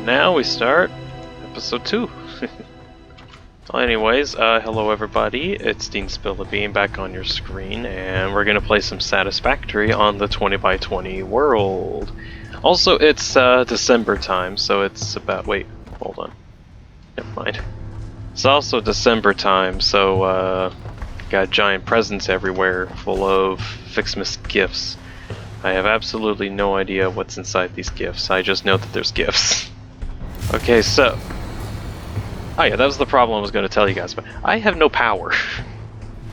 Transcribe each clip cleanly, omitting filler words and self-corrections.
now we start episode 2. Well, anyways, hello everybody, it's Dean Spill the Bean back on your screen, and we're gonna play some Satisfactory on the 20x20 world. Also, it's December time, so it's about, wait, hold on, never mind. It's also December time, so got giant presents everywhere full of Ficsmas gifts. I have absolutely no idea what's inside these gifts, I just know that there's gifts. Okay, so... oh yeah, that was the problem I was going to tell you guys, but I have no power.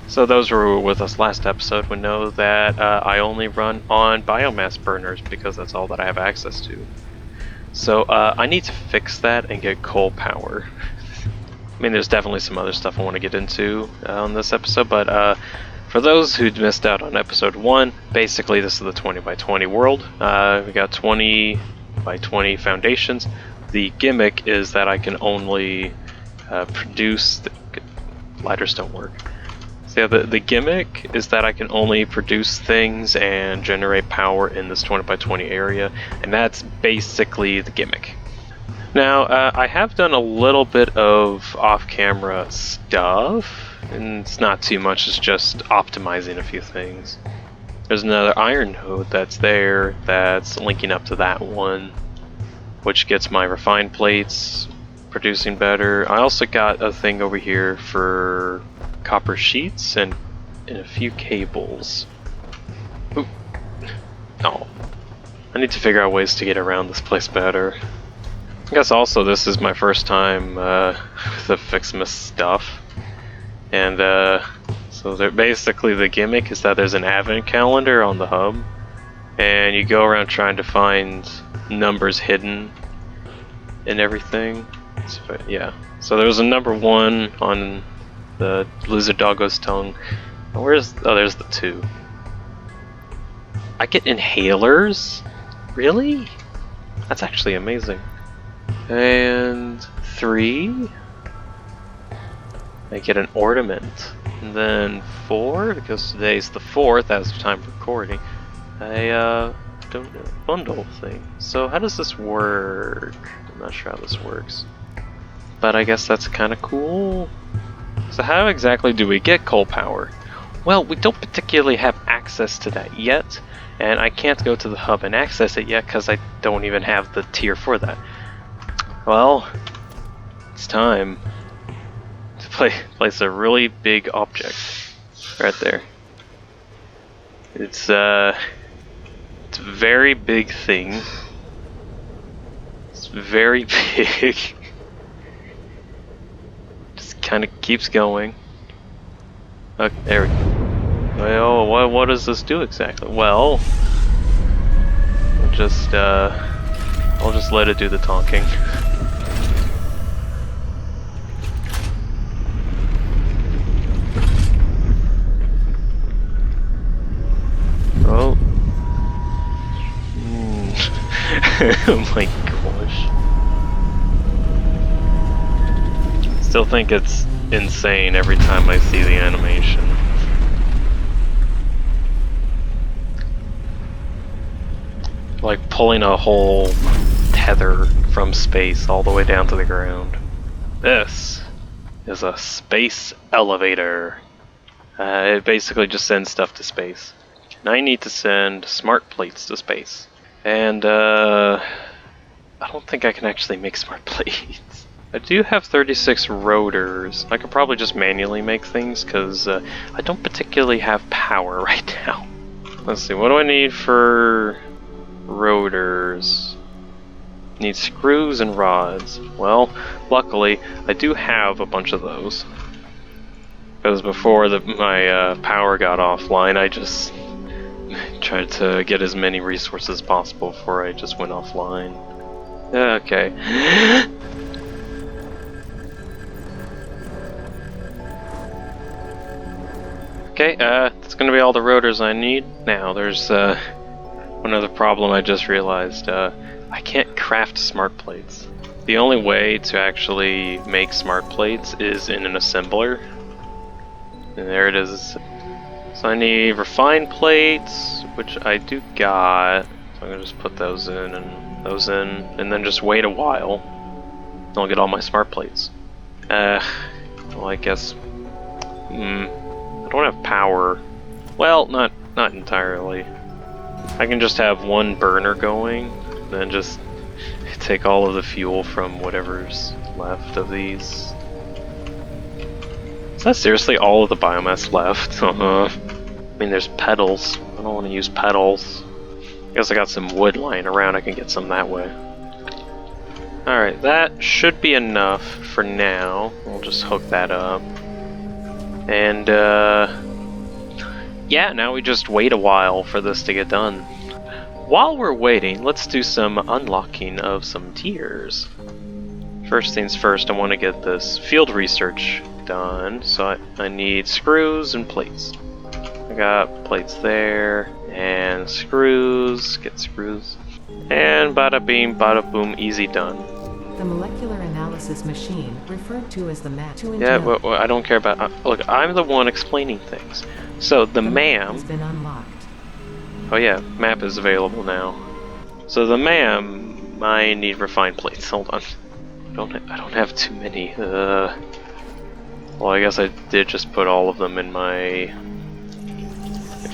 So those who were with us last episode would know that I only run on biomass burners because that's all that I have access to. So I need to fix that and get coal power. I mean, there's definitely some other stuff I want to get into on this episode, but for those who missed out on episode 1, basically this is the 20x20 world. We got 20x20 foundations. The gimmick is that I can only produce... ladders don't work. So yeah, the gimmick is that I can only produce things and generate power in this 20x20 area, and that's basically the gimmick. Now, I have done a little bit of off-camera stuff, and it's not too much, it's just optimizing a few things. There's another iron node that's there that's linking up to that one, which gets my refined plates producing better. I also got a thing over here for copper sheets and a few cables. Ooh. Oh. I need to figure out ways to get around this place better. I guess also this is my first time with the Ficsmas stuff. And so basically the gimmick is that there's an advent calendar on the hub, and you go around trying to find numbers hidden and everything. So, yeah. So there was a number 1 on the lizard doggo's tongue. Where's... oh, there's the 2. I get inhalers? Really? That's actually amazing. And 3. I get an ornament. And then 4, because today's the 4th as of time of recording. I don't know, bundle thing. So how does this work? I'm not sure how this works. But I guess that's kind of cool. So how exactly do we get coal power? Well, we don't particularly have access to that yet, and I can't go to the hub and access it yet because I don't even have the tier for that. Well, it's time to place a really big object right there. It's a very big thing. It's very big. Just kind of keeps going. Okay, there we go. Well, what does this do exactly? Well, I'll just let it do the talking. Oh. Oh my gosh. Still think it's insane every time I see the animation. Like pulling a whole tether from space all the way down to the ground. This is a space elevator. It basically just sends stuff to space. And I need to send smart plates to space. And I don't think I can actually make smart plates. I do have 36 rotors. I could probably just manually make things because I don't particularly have power right now. Let's see, what do I need for rotors? Need screws and rods. Well, luckily I do have a bunch of those. Because before my power got offline, I just tried to get as many resources as possible before I just went offline. Okay. Okay, that's gonna be all the rotors I need. Now, there's one other problem I just realized. I can't craft smart plates. The only way to actually make smart plates is in an assembler. And there it is. So I need refined plates, which I do got. So I'm gonna just put those in and those in, and then just wait a while. I'll get all my smart plates. Well, I guess... I don't have power. Well, not entirely. I can just have one burner going, then just take all of the fuel from whatever's left of these. Is that seriously all of the biomass left? I mean, there's petals. I don't want to use petals. I guess I got some wood lying around. I can get some that way. Alright, that should be enough for now. We'll just hook that up. And, yeah, now we just wait a while for this to get done. While we're waiting, let's do some unlocking of some tiers. First things first, I want to get this field research done, so I need screws and plates. I got plates there, and screws, get screws, and bada bing, bada boom, easy done. The molecular analysis machine, referred to as the MAP. Yeah, well, I don't care about... look, I'm the one explaining things. So, the MAM... has been unlocked. Oh yeah, map is available now. So the MAM, I need refined plates. Hold on. I don't have too many. Well, I guess I did just put all of them in my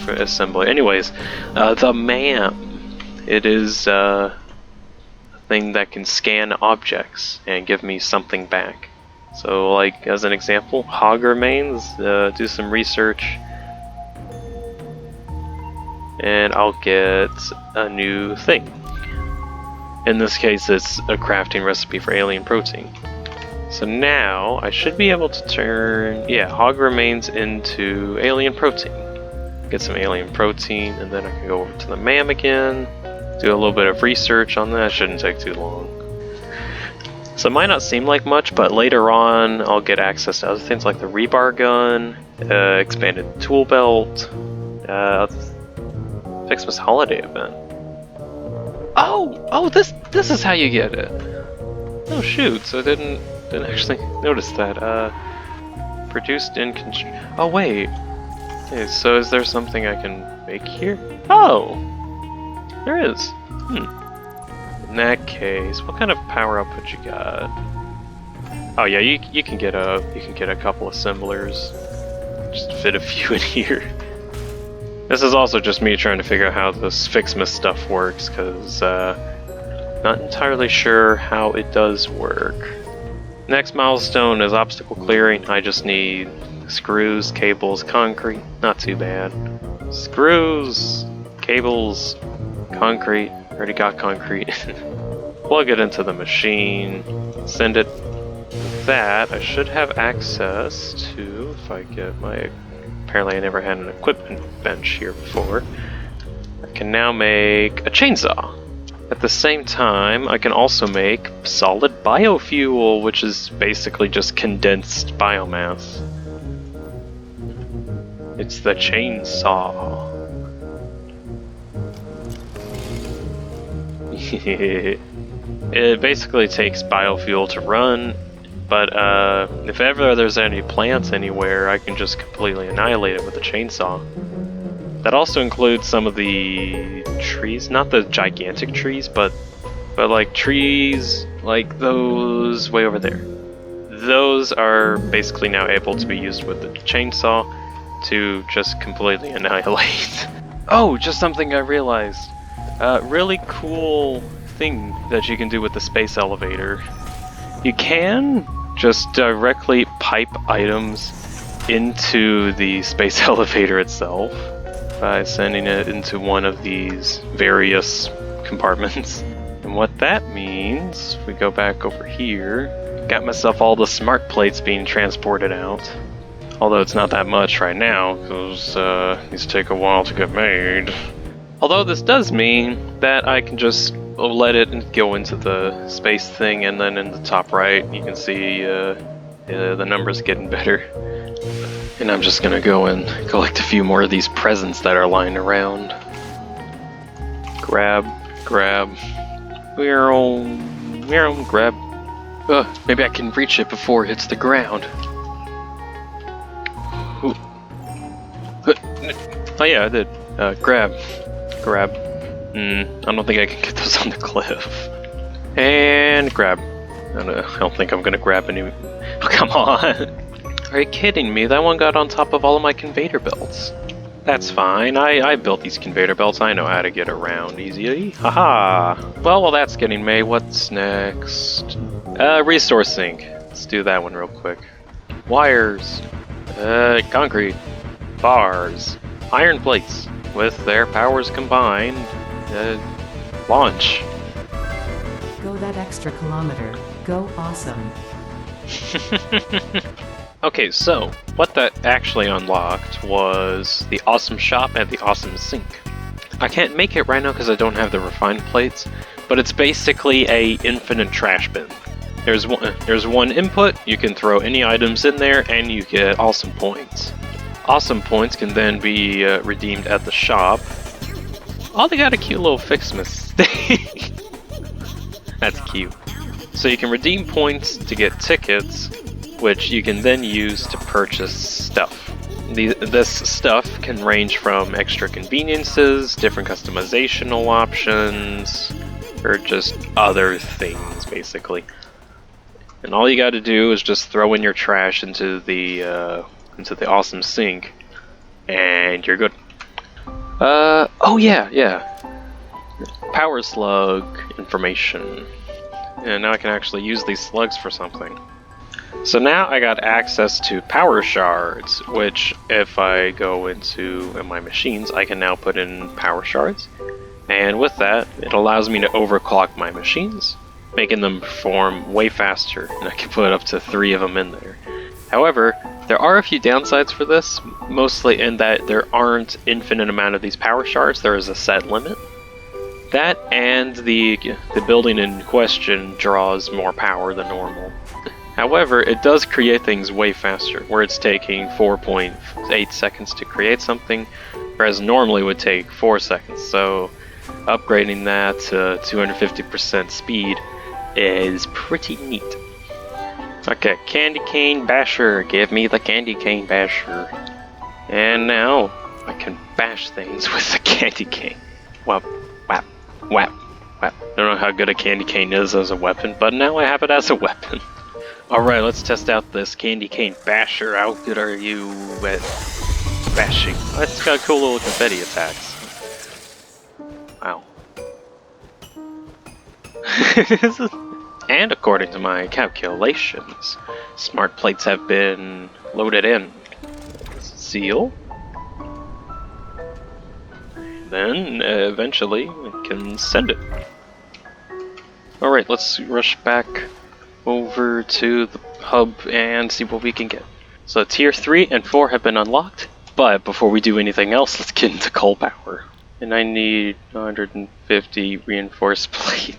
assembly. Anyways, the MAM. It is a thing that can scan objects and give me something back. So, like, as an example, hog remains, do some research, and I'll get a new thing. In this case, it's a crafting recipe for alien protein. So now, I should be able to turn, yeah, hog remains into alien protein. Get some alien protein, and then I can go over to the MAM again, do a little bit of research on that. Shouldn't take too long. So it might not seem like much, but later on I'll get access to other things like the rebar gun, expanded tool belt, Ficsmas holiday event. Oh, this is how you get it. Oh shoot! So I didn't actually notice that. Produced in oh wait. Okay, so is there something I can make here? Oh, there is. In that case, what kind of power output you got? Oh yeah, you can get a couple assemblers. Just fit a few in here. This is also just me trying to figure out how this Ficsmas stuff works, because not entirely sure how it does work. Next milestone is obstacle clearing. I just need screws, cables, concrete. Not too bad. Screws, cables, concrete. Already got concrete. Plug it into the machine. Send it. With that, I should have access to, if I get my... Apparently I never had an equipment bench here before. I can now make a chainsaw. At the same time, I can also make solid biofuel, which is basically just condensed biomass. It's the chainsaw. It basically takes biofuel to run, but if ever there's any plants anywhere, I can just completely annihilate it with a chainsaw. That also includes some of the trees, not the gigantic trees, but like trees like those way over there. Those are basically now able to be used with the chainsaw to just completely annihilate. Oh, just something I realized. Really cool thing that you can do with the space elevator. You can just directly pipe items into the space elevator itself by sending it into one of these various compartments. And what that means, if we go back over here, got myself all the smart plates being transported out. Although it's not that much right now, because these take a while to get made. Although this does mean that I can just let it go into the space thing, and then in the top right you can see the numbers getting better. And I'm just gonna go and collect a few more of these presents that are lying around. Grab. Grab. Maybe I can reach it before it hits the ground. Ooh. Oh yeah, I did. Grab. I don't think I can get those on the cliff. And grab. I don't think I'm gonna grab any. Oh, come on! Are you kidding me? That one got on top of all of my conveyor belts. That's fine. I built these conveyor belts. I know how to get around easily. Haha! Well, while that's getting made, what's next? Resourcing. Let's do that one real quick. Wires. Concrete. Bars. Iron plates. With their powers combined. Launch. Go that extra kilometer. Go awesome. Okay, so what that actually unlocked was the awesome shop and the awesome sink. I can't make it right now because I don't have the refined plates, but it's basically a infinite trash bin. There's one input, you can throw any items in there, and you get awesome points. Awesome points can then be redeemed at the shop. Oh, they got a cute little Ficsmas. That's cute. So you can redeem points to get tickets, which you can then use to purchase stuff. This stuff can range from extra conveniences, different customizational options, or just other things, basically. And all you gotta do is just throw in your trash into the awesome sink, and you're good. Oh yeah. Power slug information. And now I can actually use these slugs for something. So now I got access to power shards, which if I go into my machines, I can now put in power shards. And with that, it allows me to overclock my machines, making them perform way faster, and I can put up to 3 of them in there. However, there are a few downsides for this, mostly in that there aren't infinite amount of these power shards, there is a set limit. That and the building in question draws more power than normal. However, it does create things way faster, where it's taking 4.8 seconds to create something, whereas normally would take 4 seconds. So upgrading that to 250% speed is pretty neat. Okay, candy cane basher, give me the candy cane basher. And now I can bash things with the candy cane. Whap, whap, whap, whap. Don't know how good a candy cane is as a weapon, but now I have it as a weapon. Alright, let's test out this candy cane basher. How good are you at bashing? Oh, it's got cool little confetti attacks. Wow. And according to my calculations, smart plates have been loaded in. Seal. Then, eventually, we can send it. Alright, let's rush back over to the hub and see what we can get. So tier 3 and 4 have been unlocked, but before we do anything else, let's get into coal power. And I need 150 reinforced plates.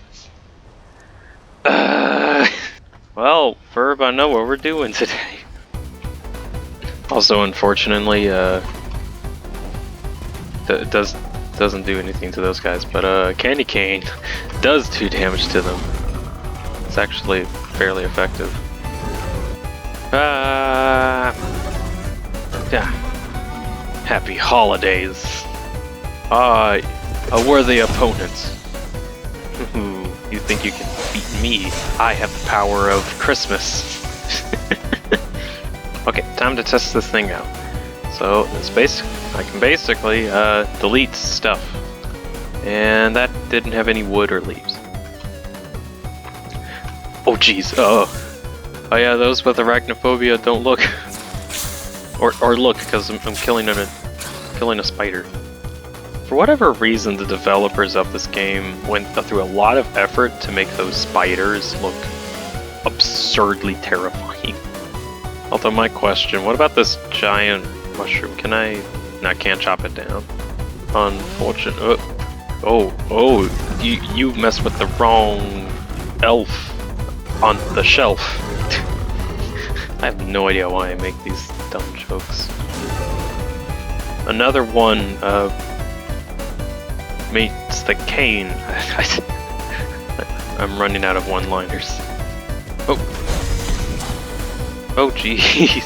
Well, Ferb, I know what we're doing today. Also, unfortunately, it doesn't do anything to those guys, but candy cane does do damage to them. It's actually fairly effective. Yeah. Happy holidays. A worthy opponent. You think you can beat me? I have the power of Christmas. Okay, time to test this thing out. So I can basically delete stuff, and that didn't have any wood or leaves. Oh jeez, oh yeah, those with arachnophobia don't look, or look, because I'm killing a spider. For whatever reason, the developers of this game went through a lot of effort to make those spiders look absurdly terrifying. Although my question, what about this giant mushroom? Can I... No, I can't chop it down. Unfortunate. Oh, you messed with the wrong elf on the shelf. I have no idea why I make these dumb jokes. Another one, meets the cane. I'm running out of one-liners. Oh jeez.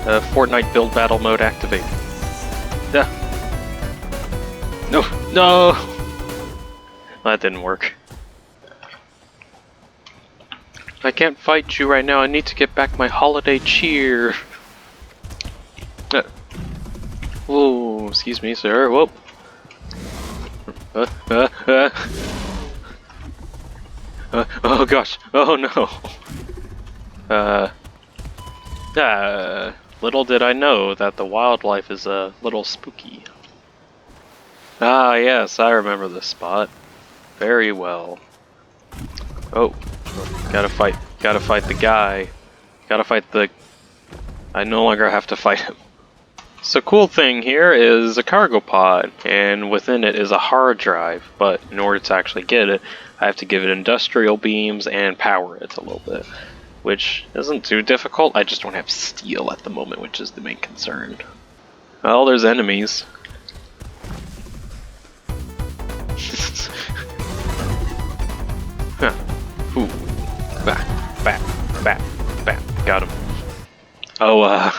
Fortnite build battle mode activate. Yeah. No, no! That didn't work. I can't fight you right now. I need to get back my holiday cheer. Oh, excuse me, sir. Whoop. Oh gosh. Oh no. Little did I know that the wildlife is a little spooky. Ah, yes, I remember this spot very well. Oh, gotta fight the guy. Gotta fight the... I no longer have to fight him. So cool thing here is a cargo pod, and within it is a hard drive, but in order to actually get it, I have to give it industrial beams and power it a little bit, which isn't too difficult. I just don't have steel at the moment, which is the main concern. Well, there's enemies. Huh. Ooh. Bat. Got him. Oh,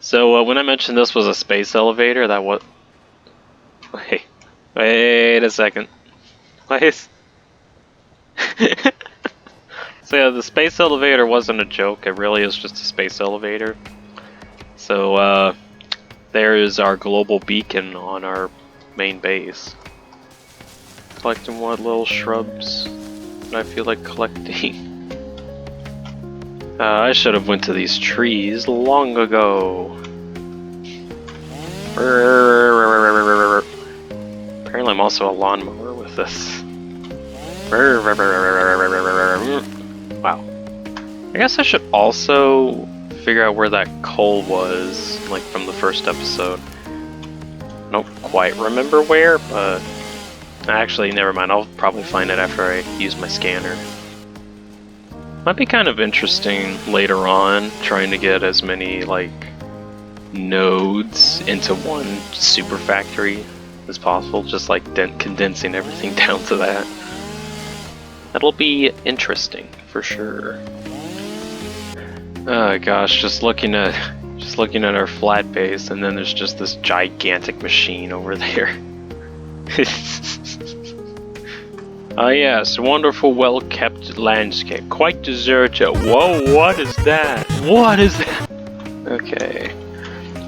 so when I mentioned this was a space elevator, that was... Wait a second. Wait. So yeah, the space elevator wasn't a joke, it really is just a space elevator. So, there is our global beacon on our main base. Collecting what little shrubs I feel like collecting. I should have went to these trees long ago. Apparently I'm also a lawnmower with this. Wow. I guess I should also figure out where that coal was, like from the first episode. I don't quite remember where, but... Actually, never mind, I'll probably find it after I use my scanner. Might be kind of interesting later on, trying to get as many, like, nodes into one super factory as possible, just like condensing everything down to that. That'll be interesting, for sure. Oh gosh, just looking at our flat base, and then there's just this gigantic machine over there. Ah yes, wonderful, well-kept landscape. Quite deserted. Whoa, what is that? What is that? Okay.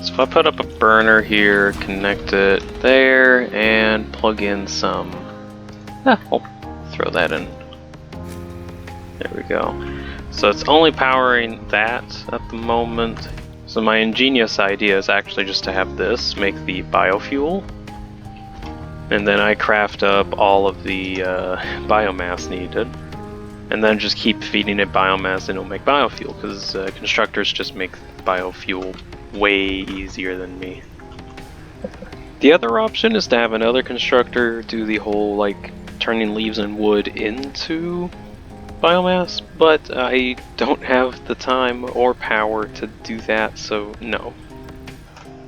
So if I put up a burner here, connect it there, and plug in some... I'll throw that in. There we go. So it's only powering that at the moment. So my ingenious idea is actually just to have this make the biofuel. And then I craft up all of the biomass needed, and then just keep feeding it biomass and it'll make biofuel, because constructors just make biofuel way easier than me. The other option is to have another constructor do the whole, like, turning leaves and wood into biomass, but I don't have the time or power to do that, so no.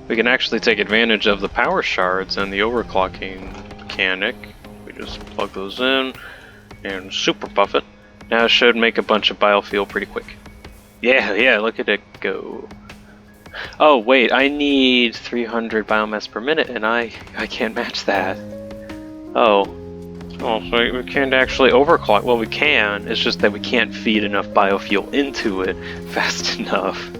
We can actually take advantage of the power shards and the overclocking mechanic. We just plug those in and super buff it. Now it should make a bunch of biofuel pretty quick. Yeah, look at it go. Oh wait, I need 300 biomass per minute and I can't match that. Oh, so we can't actually overclock. Well, we can, it's just that we can't feed enough biofuel into it fast enough.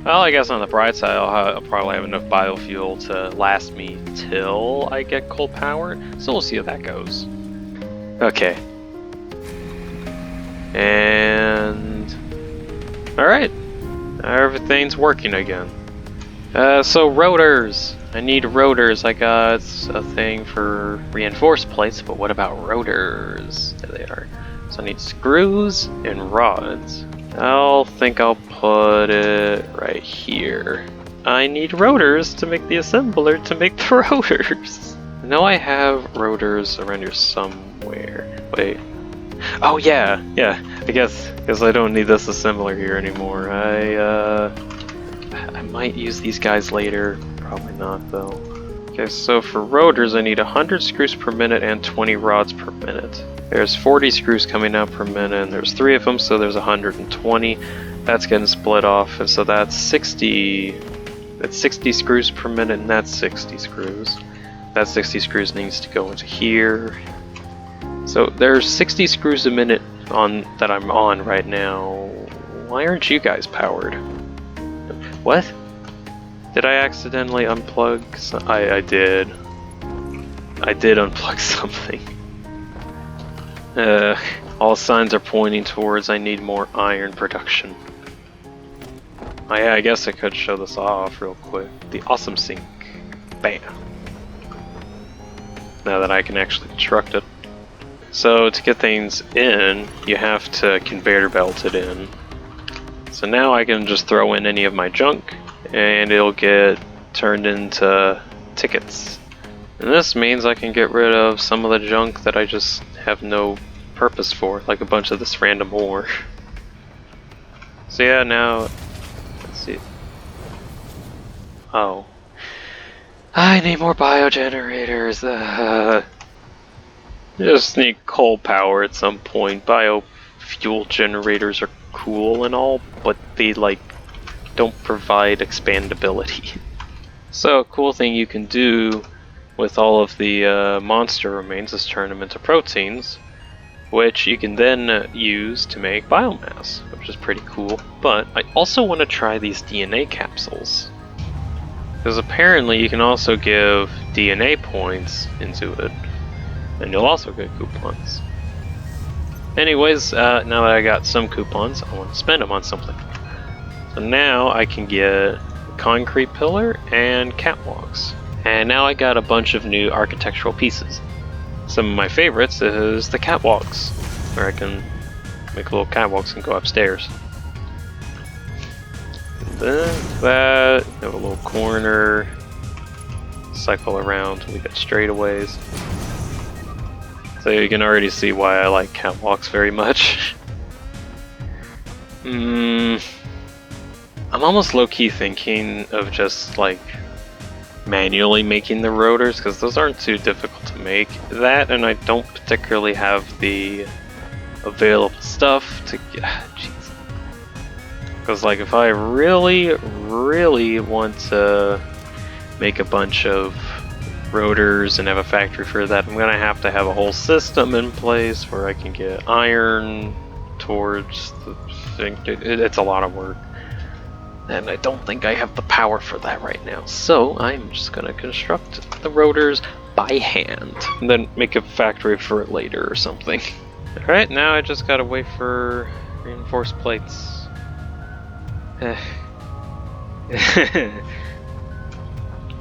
Well, I guess on the bright side, I'll probably have enough biofuel to last me till I get coal power, so we'll see how that goes. Okay. And... Alright. Everything's working again. So rotors! I need rotors. I got a thing for reinforced plates, but what about rotors? There they are. So I need screws and rods. I'll put it right here. I need rotors to make the assembler to make the rotors. I know I have rotors around here somewhere. Wait. Oh yeah. I guess I don't need this assembler here anymore. I might use these guys later. Probably not though. Okay, so for rotors I need 100 screws per minute and 20 rods per minute. There's 40 screws coming out per minute, and there's 3 of them, so there's 120. That's getting split off, and so that's 60. That's 60 screws per minute, and that's 60 screws. That 60 screws needs to go into here. So there's 60 screws a minute on that I'm on right now. Why aren't you guys powered? What? Did I accidentally unplug? I did. I did unplug something. All signs are pointing towards I need more iron production. Oh yeah, I guess I could show this off real quick. The awesome sink. Bam. Now that I can actually construct it. So to get things in, you have to conveyor belt it in. So now I can just throw in any of my junk and it'll get turned into tickets. And this means I can get rid of some of the junk that I just have no purpose for, like a bunch of this random ore. So yeah, now, let's see. Oh. I need more biogenerators. Just need coal power at some point. Biofuel generators are cool and all, but they don't provide expandability. So a cool thing you can do with all of the monster remains is turn them into proteins, which you can then use to make biomass, which is pretty cool. But I also want to try these DNA capsules, because apparently you can also give DNA points into it, and you'll also get coupons. Anyways, now that I got some coupons, I want to spend them on something. So now I can get a concrete pillar and catwalks. And now I got a bunch of new architectural pieces. Some of my favorites is the catwalks, where I can make little catwalks and go upstairs. And then that, have a little corner, cycle around till we get straightaways. So you can already see why I like catwalks very much. I'm almost low-key thinking of just manually making the rotors, because those aren't too difficult to make. That, and I don't particularly have the available stuff to get. Jeez. Because if I really want to make a bunch of rotors and have a factory for that, I'm gonna have to have a whole system in place where I can get iron towards the thing. It's a lot of work. And I don't think I have the power for that right now. So I'm just gonna construct the rotors by hand, and then make a factory for it later or something. Alright, now I just gotta wait for reinforced plates. You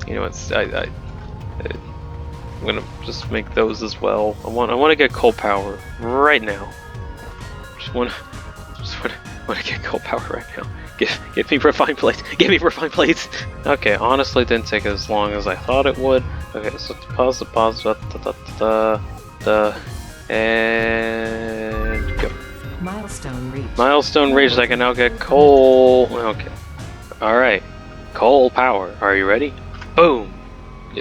know what? I'm gonna just make those as well. I want to get coal power right now. Just want to get coal power right now. Give me refined plates. Give me refined plates. Okay, honestly, it didn't take as long as I thought it would. Okay, so pause, and go. Milestone reached. Milestone reached. I can now get coal. Okay. All right. Coal power. Are you ready? Boom.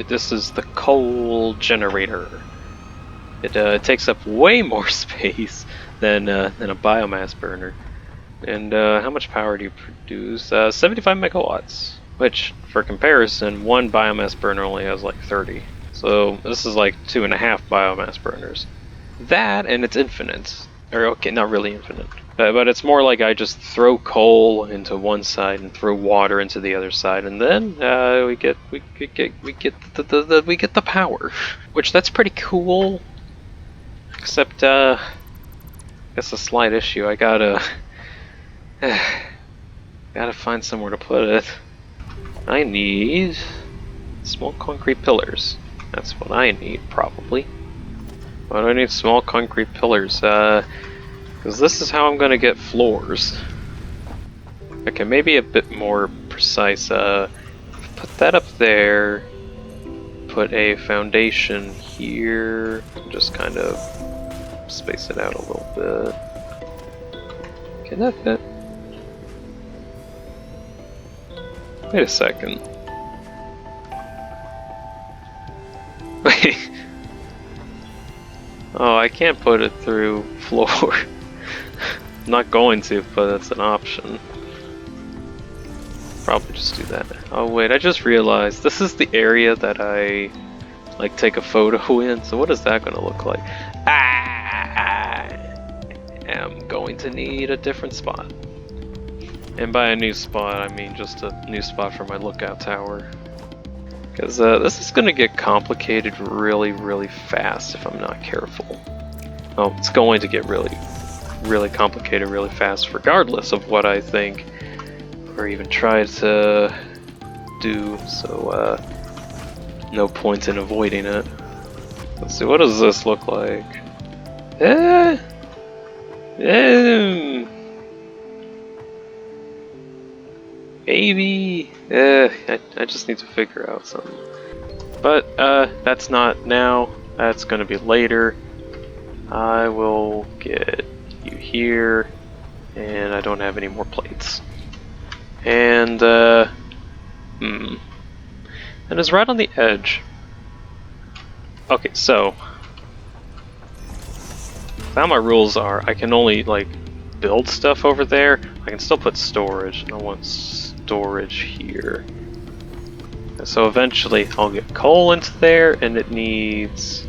This is the coal generator. It takes up way more space than a biomass burner. And how much power do you produce? 75 megawatts. Which, for comparison, one biomass burner only has 30. So this is 2.5 biomass burners. That, and it's infinite. Or okay, not really infinite. But it's more I just throw coal into one side and throw water into the other side, and then we get the power, which that's pretty cool. Except I guess a slight issue. I gotta find somewhere to put it. I need small concrete pillars. That's what I need, probably. Why do I need small concrete pillars? Because this is how I'm gonna get floors. Okay, maybe a bit more precise. Put that up there. Put a foundation here. Just kind of space it out a little bit. Can that fit? Wait a second. Wait. Oh, I can't put it through floor. I'm not going to, but it's an option. Probably just do that. Oh wait, I just realized this is the area that I like take a photo in. So what is that going to look like? I am going to need a different spot. And by a new spot, I mean just a new spot for my lookout tower. Because this is going to get complicated really, really fast if I'm not careful. Oh, it's going to get really, really complicated really fast regardless of what I think or even try to do, so no point in avoiding it. Let's see, what does this look like? Maybe. I just need to figure out something. But that's not now. That's gonna be later. I will get you here, and I don't have any more plates. And that is right on the edge. Okay, so now my rules are I can only like build stuff over there. I can still put storage, and I want storage here. And so eventually I'll get coal into there, and it needs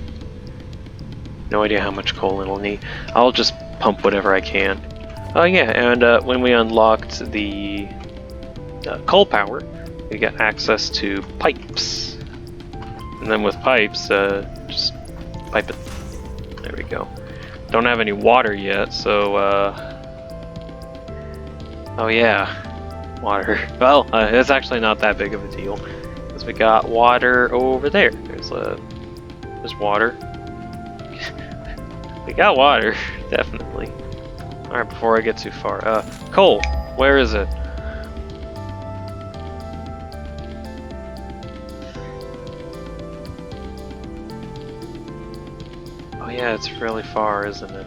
no idea how much coal it'll need. I'll just pump whatever I can. Oh yeah, and when we unlocked the coal power, we get access to pipes. And then with pipes, just pipe it. There we go. Don't have any water yet, so oh yeah, water. Well, it's actually not that big of a deal, because we got water over there. There's water. We got water, definitely. Alright, before I get too far, coal, where is it? Oh yeah, it's really far, isn't it?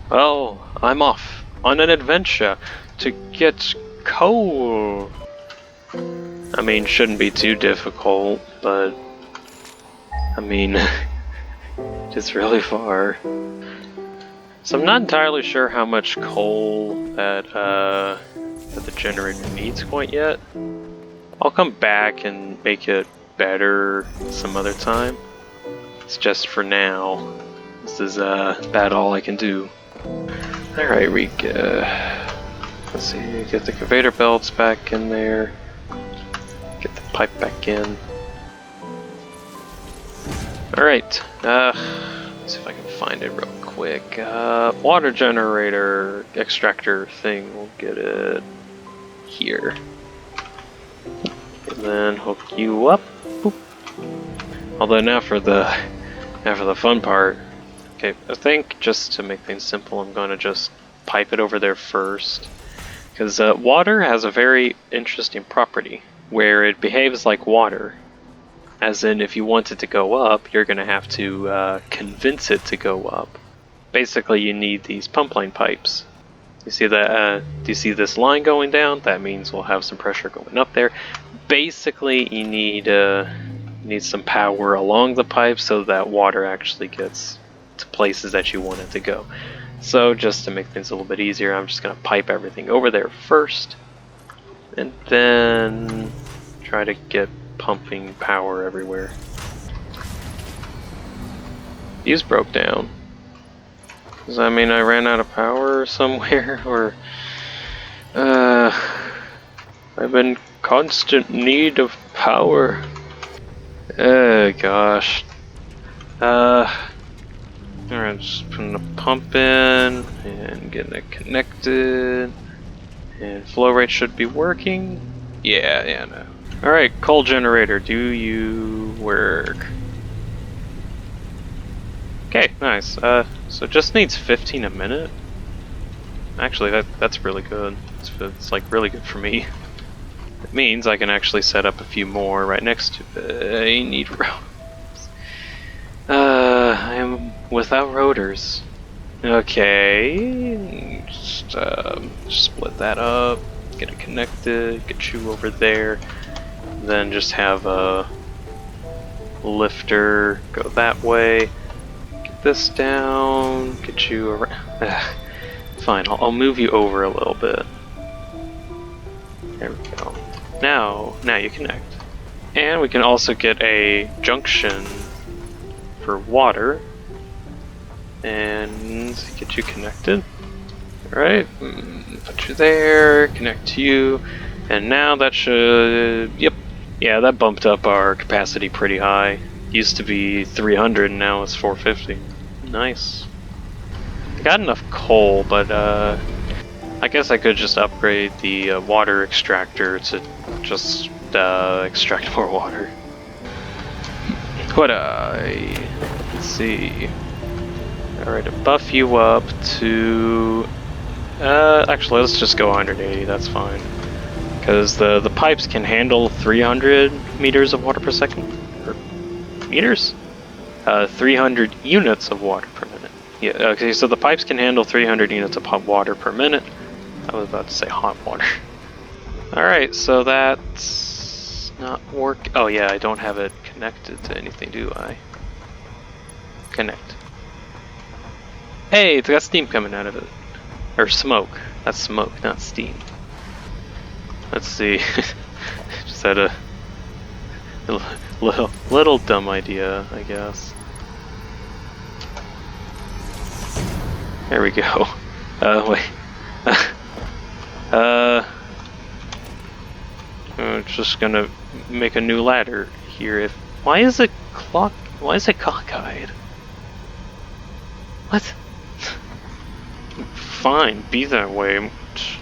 Well, I'm off on an adventure to get coal. I mean, shouldn't be too difficult, but I mean, it's really far. So I'm not entirely sure how much coal that the generator needs quite yet. I'll come back and make it better some other time. It's just for now. This is about all I can do. Alright, let's see, get the conveyor belts back in there. Get the pipe back in. Alright, let's see if I can find it real quick. Water generator extractor thing, we'll get it here. And then hook you up. Boop. Although now for the fun part. Okay, I think just to make things simple, I'm going to just pipe it over there first. Because water has a very interesting property where it behaves like water. As in, if you want it to go up, you're going to have to convince it to go up. Basically, you need these pump line pipes. You see that? Do you see this line going down? That means we'll have some pressure going up there. Basically, you need some power along the pipe so that water actually gets to places that you want it to go. So just to make things a little bit easier, I'm just going to pipe everything over there first, and then try to get pumping power everywhere. Fuse broke down. Does that mean I ran out of power somewhere, or I'm in constant need of power? Oh gosh. Alright, just putting the pump in and getting it connected. And flow rate should be working. Yeah, no. Alright, coal generator, do you work? Okay, nice. So just needs 15 a minute. Actually, that's really good. It's like really good for me. It means I can actually set up a few more right next to it. I need rotors. I am without rotors. Okay, just split that up, get it connected, get you over there, then just have a lifter go that way, get this down, get you around. Fine, I'll move you over a little bit. There we go. Now you connect. And we can also get a junction for water. And get you connected. Alright, put you there, connect you. And now that should... Yep. Yeah, that bumped up our capacity pretty high. Used to be 300, now it's 450. Nice. I got enough coal, but I guess I could just upgrade the water extractor to just extract more water. Let's see. Alright, to buff you up to... actually, let's just go 180, that's fine. Because the pipes can handle 300 meters of water per second. Or meters? 300 units of water per minute. Yeah, okay, so the pipes can handle 300 units of hot water per minute. I was about to say hot water. Alright, so that's not work. Oh yeah, I don't have it connected to anything, do I? Connect. Hey, it's got steam coming out of it. Or smoke. That's smoke, not steam. Let's see. Just had a little dumb idea, I guess. There we go. Wait. I'm just gonna make a new ladder here. Why is it cockeyed? What? Fine, be that way.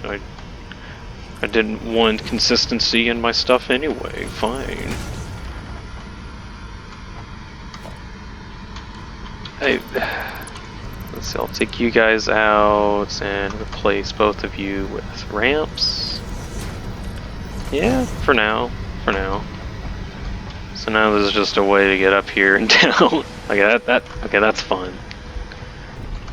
I didn't want consistency in my stuff anyway. Fine. Let's see, I'll take you guys out and replace both of you with ramps. Yeah, for now. So now there's just a way to get up here and down. Okay, that's fun.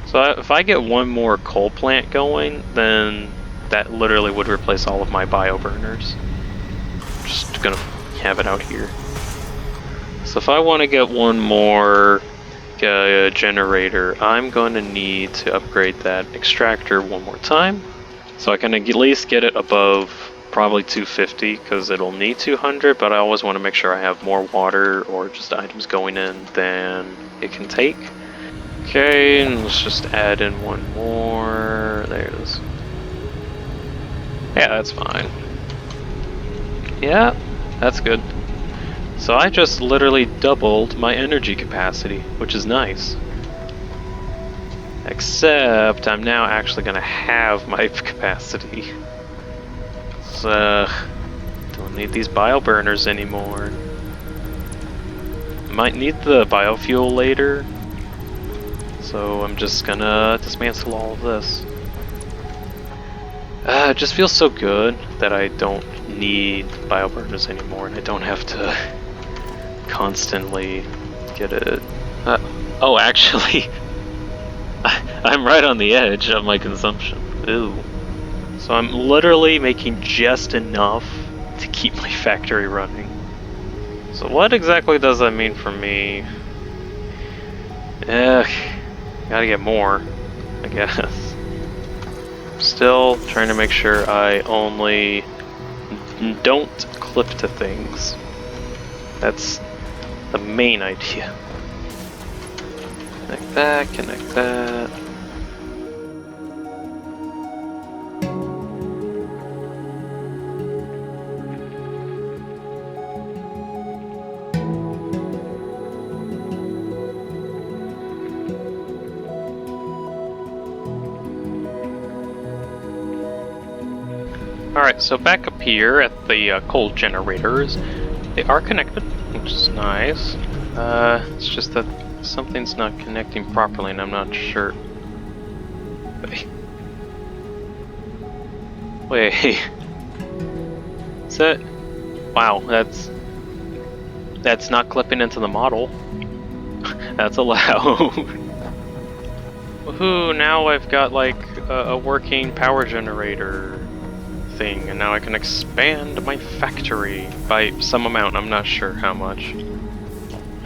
So if I get one more coal plant going, then that literally would replace all of my bioburners. Just gonna have it out here. So if I want to get one more generator, I'm going to need to upgrade that extractor one more time. So I can at least get it above probably 250, because it'll need 200, but I always want to make sure I have more water or just items going in than it can take. Okay, and let's just add in one more. There it is. Yeah, that's fine. Yeah, that's good. So I just literally doubled my energy capacity, which is nice. Except I'm now actually gonna have my capacity. So don't need these bioburners anymore. Might need the biofuel later. So I'm just gonna dismantle all of this. It just feels so good that I don't need bioburners anymore, and I don't have to constantly get it. Oh, actually, I'm right on the edge of my consumption. Ooh. So I'm literally making just enough to keep my factory running. So what exactly does that mean for me? Gotta get more, I guess. Still trying to make sure I only don't clip to things. That's the main idea. Connect that, connect that. Alright, so back up here at the coal generators, they are connected, which is nice. It's just that something's not connecting properly and I'm not sure. Wait. Is that... Wow, that's not clipping into the model. That's allowed. Woohoo, now I've got like a working power generator thing, and now I can expand my factory by some amount. I'm not sure how much.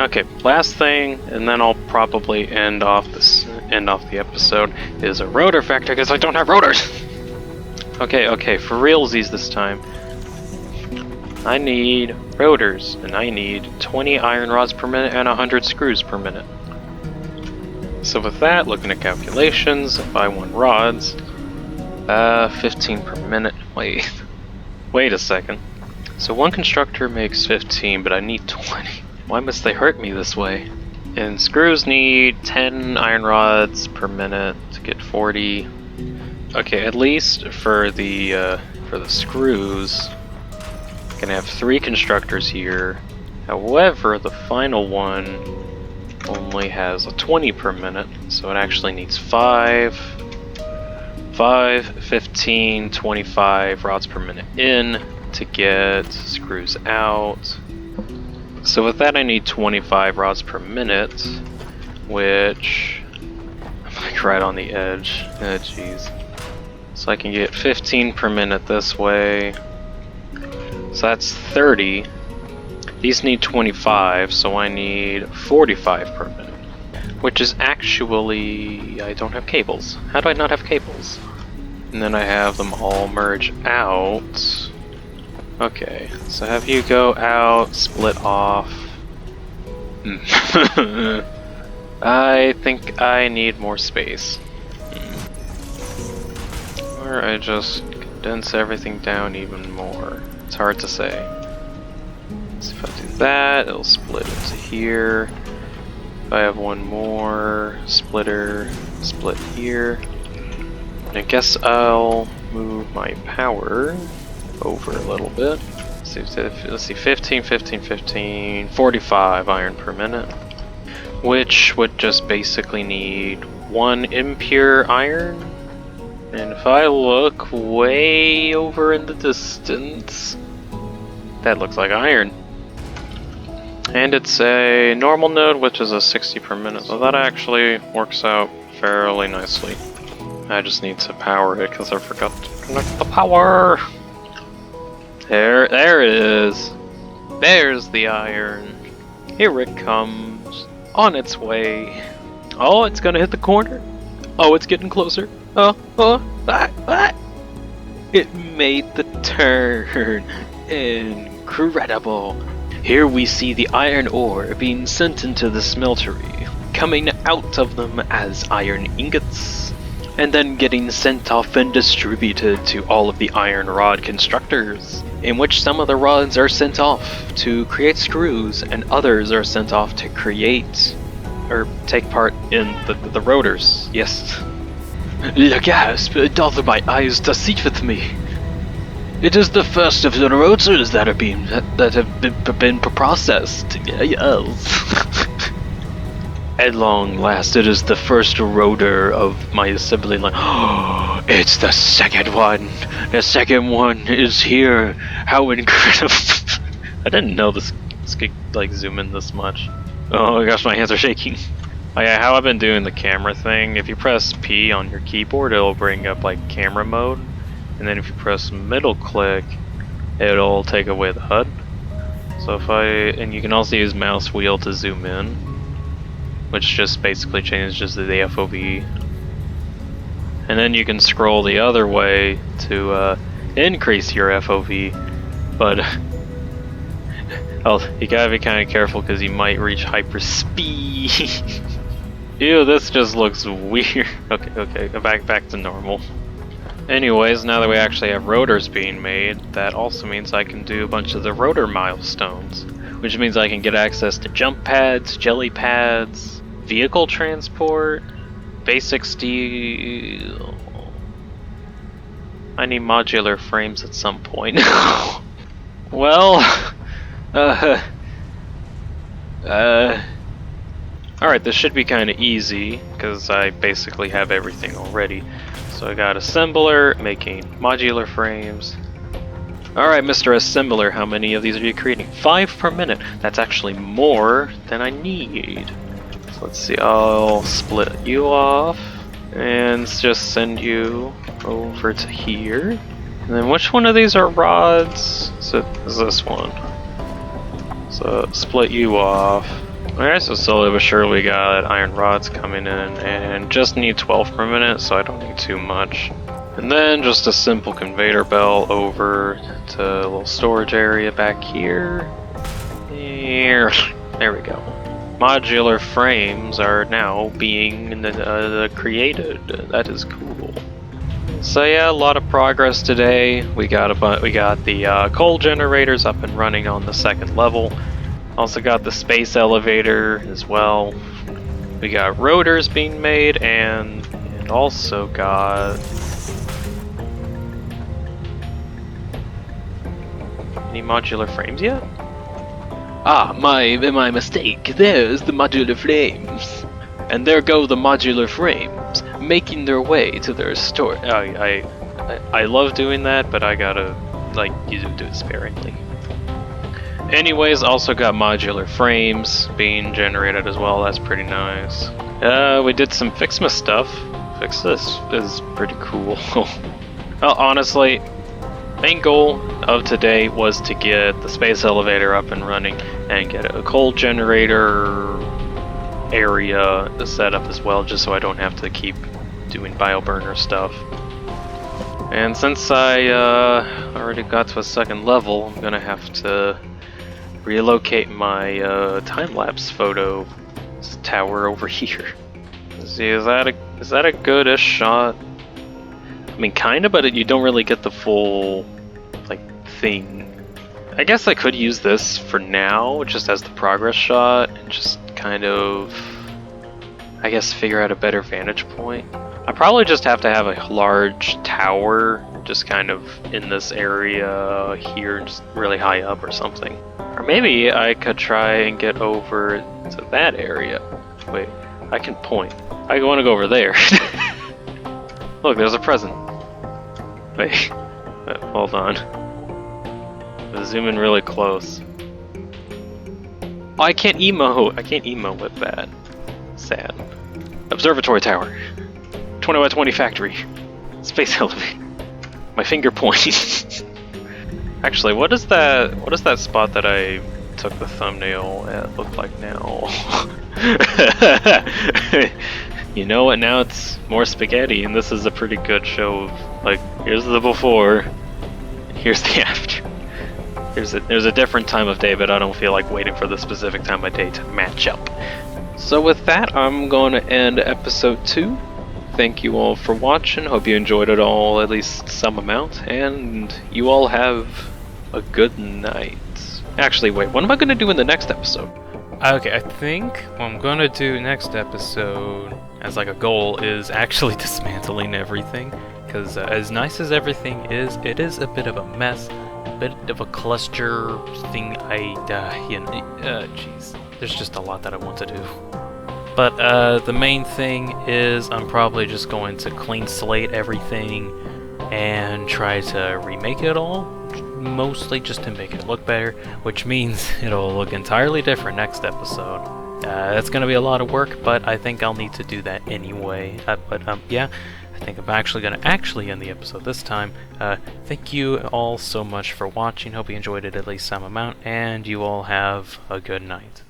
Okay, last thing, and then I'll probably end off the episode, is a rotor factory because I don't have rotors. Okay, for realsies this time. I need rotors, and I need 20 iron rods per minute and 100 screws per minute. So with that, looking at calculations, if I want rods, 15 per minute. Wait a second. So one constructor makes 15, but I need 20. Why must they hurt me this way? And screws need 10 iron rods per minute to get 40. Okay, at least for the screws, I can have 3 constructors here. However, the final one only has a 20 per minute, so it actually needs 5, 15, 25 rods per minute in to get screws out. So with that I need 25 rods per minute, which I'm like right on the edge. Oh jeez. So I can get 15 per minute this way. So that's 30. These need 25, so I need 45 per minute. Which is actually... I don't have cables. How do I not have cables? And then I have them all merge out. Okay, so have you go out, split off. I think I need more space. Or I just condense everything down even more. It's hard to say. So if I do that, it'll split into here. If I have one more splitter, split here. And I guess I'll move my power over a little bit. Let's see, 15, 15, 15, 45 iron per minute. Which would just basically need 1 impure iron. And if I look way over in the distance, that looks like iron. And it's a normal node, which is a 60 per minute, so that actually works out fairly nicely. I just need to power it because I forgot to connect the power. There it is. There's the iron. Here it comes, on its way. Oh, it's gonna hit the corner. Oh, it's getting closer. It made the turn. Incredible. Here we see the iron ore being sent into the smeltery, coming out of them as iron ingots, and then getting sent off and distributed to all of the iron rod constructors, in which some of the rods are sent off to create screws and others are sent off to create or take part in the rotors. Yes. The gasp doth my eyes deceiveth me. It is the first of the rotors that have been processed. Yes. At long last, it is the first rotor of my assembly line. Oh, it's the second one. The second one is here. How incredible! I didn't know this could like zoom in this much. Oh my gosh, my hands are shaking. Oh yeah, how I've been doing the camera thing. If you press P on your keyboard, it'll bring up like camera mode. And then if you press middle click, it'll take away the HUD. So and you can also use mouse wheel to zoom in, which just basically changes the FOV. And then you can scroll the other way to increase your FOV, but oh, you gotta be kind of careful because you might reach hyper speed. Ew, this just looks weird. Okay, back to normal. Anyways, now that we actually have rotors being made, that also means I can do a bunch of the rotor milestones, which means I can get access to jump pads, jelly pads, vehicle transport, basic steel. I need modular frames at some point. Well, alright, this should be kind of easy, because I basically have everything already. So I got assembler, making modular frames. Alright, Mr. Assembler, how many of these are you creating? 5 per minute. That's actually more than I need. So let's see, I'll split you off, and just send you over to here. And then which one of these are rods? So is this one. So split you off. Alright, so slowly but surely we got iron rods coming in, and just need 12 per minute, so I don't need too much. And then just a simple conveyor belt over to a little storage area back here. There we go. Modular frames are now being created. That is cool. So yeah, a lot of progress today. We got the coal generators up and running on the second level. Also got the space elevator as well. We got rotors being made, and also got any modular frames yet? Ah, my mistake. There's the modular frames. And there go the modular frames, making their way to their store. I love doing that, but I gotta, you do it sparingly. Anyways, also got modular frames being generated as well. That's pretty nice. We did some Ficsmas stuff. Ficsmas is pretty cool. Well, honestly, main goal of today was to get the space elevator up and running and get a coal generator area set up as well, just so I don't have to keep doing bioburner stuff. And since I already got to a second level, I'm gonna have to relocate my time-lapse photo tower over here. Let's see, is that a good-ish shot? I mean, kinda, but you don't really get the full thing. I guess I could use this for now, just as the progress shot, and just kind of, I guess, figure out a better vantage point. I probably just have to have a large tower just kind of in this area here, just really high up or something. Or maybe I could try and get over to that area. Wait, I can point. I want to go over there. Look, there's a present. Wait, hold on. Zoom in really close. Oh, I can't emote. I can't emote with that. Sad. Observatory tower. 20 by 20 factory. Space elevator. My finger points. Actually, what does that spot that I took the thumbnail at look like now? You know what? Now it's more spaghetti, and this is a pretty good show of, here's the before, here's the after. There's a different time of day, but I don't feel like waiting for the specific time of day to match up. So with that, I'm going to end episode 2. Thank you all for watching. Hope you enjoyed it all, at least some amount, and you all have a good night. Actually, wait, what am I going to do in the next episode? Okay, I think what I'm going to do next episode, as a goal, is actually dismantling everything. Because as nice as everything is, it is a bit of a mess. A bit of a cluster thing. Jeez. There's just a lot that I want to do. But the main thing is I'm probably just going to clean slate everything and try to remake it all, mostly just to make it look better, which means it'll look entirely different next episode. That's going to be a lot of work, but I think I'll need to do that anyway. Yeah, I think I'm actually going to end the episode this time. Thank you all so much for watching. Hope you enjoyed it at least some amount, and you all have a good night.